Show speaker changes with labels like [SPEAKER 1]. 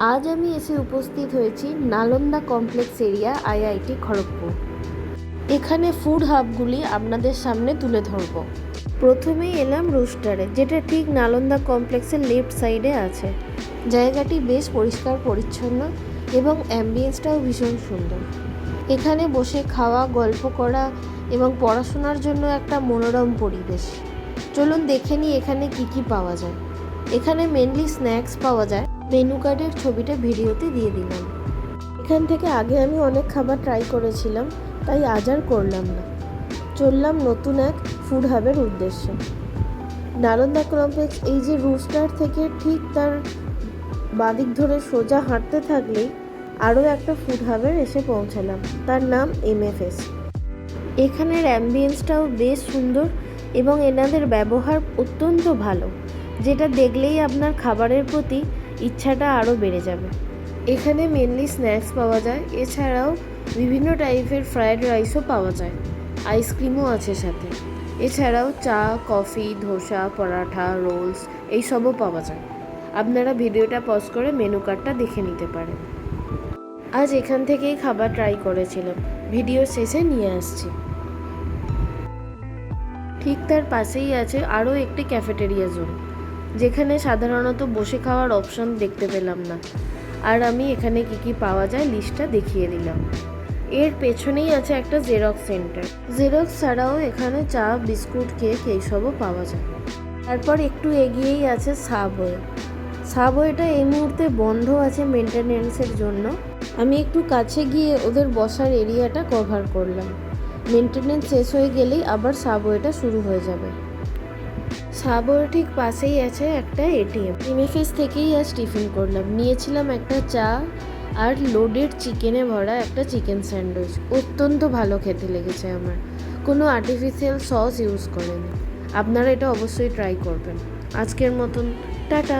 [SPEAKER 1] আজ আমি এসে উপস্থিত হয়েছি Nalanda complex area IIT Kharagpur. এখানে ফুড হাবগুলি আপনাদের সামনে তুলে ধরব। প্রথমেই এলাম রুস্টারে, যেটা ঠিক নালন্দা কমপ্লেক্সের লেফট সাইডে আছে। জায়গাটি বেশ পরিষ্কার পরিচ্ছন্ন এবং অ্যাম্বিয়েন্সটাও ভীষণ সুন্দর। এখানে বসে খাওয়া, গল্প করা এবং পড়াশোনার জন্য একটা মনোরম পরিবেশ। চলুন দেখে নিই এখানে কি পাওয়া যায়। এখানে মেনলি স্ন্যাক্স পাওয়া যায়। মেনু কার্ডের ছবিটা ভিডিওতে দিয়ে দিলাম। এখান থেকে আগে আমি অনেক খাবার ট্রাই করেছিলাম, তাই আজ আর করলাম না। চললাম নতুন এক ফুড হাবের উদ্দেশ্যে। নালন্দা কমপ্লেক্স এই যে রুস্টার থেকে ঠিক তার বাদিক ধরে সোজা হাঁটতে থাকলেই আরও একটা ফুড হাবের এসে পৌঁছালাম। তার নাম এমএফএস। এখানের অ্যাম্বিয়েন্সটাও বেশ সুন্দর এবং এনাদের ব্যবহার অত্যন্ত ভালো, যেটা দেখলেই আপনার খাবারের প্রতি ইচ্ছাটা আরও বেড়ে যাবে। এখানে মেনলি স্ন্যাক্স পাওয়া যায়, এছাড়াও বিভিন্ন টাইপের ফ্রায়েড রাইসও পাওয়া যায়, আইসক্রিমও আছে সাথে। এছাড়াও চা, কফি, ধোসা, পরাঠা, রোলস এইসবও পাওয়া যায়। আপনারা ভিডিওটা পজ করে মেনু কার্ডটা দেখে নিতে পারেন। আজ এখান থেকেই খাবার ট্রাই করেছিলাম, ভিডিও শেষে নিয়ে আসছি। ঠিক তার পাশেই আছে আরও একটি ক্যাফেটেরিয়া জোন, যেখানে সাধারণত বসে খাওয়ার অপশন দেখতে পেলাম না। আর আমি এখানে কি পাওয়া যায় লিস্টটা দেখিয়ে দিলাম। এর পেছনেই আছে একটা জেরক্স সেন্টার। জেরক্স ছাড়াও এখানে চা, বিস্কুট, কেক এইসবও পাওয়া যায়। তারপর একটু এগিয়েই আছে সাবওয়ে। সাবওয়েটা এই মুহূর্তে বন্ধ আছে মেনটেনেন্সের জন্য। আমি একটু কাছে গিয়ে ওদের বসার এরিয়াটা কভার করলাম। মেনটেনেন্স শেষ হয়ে গেলেই আবার সাবওয়েটা শুরু হয়ে যাবে। সাবওয়ের ঠিক পাশেই আছে একটা এটিএম। এমএফএস থেকেই আজ টিফিন করলাম। নিয়েছিলাম একটা চা আর লোডেড চিকেনে ভরা একটা চিকেন স্যান্ডউইচ। অত্যন্ত ভালো খেতে লেগেছে আমার। কোনো আর্টিফিশিয়াল সস ইউজ করেনি। আপনারা এটা অবশ্যই ট্রাই করবেন। আজকের মতন টাটা।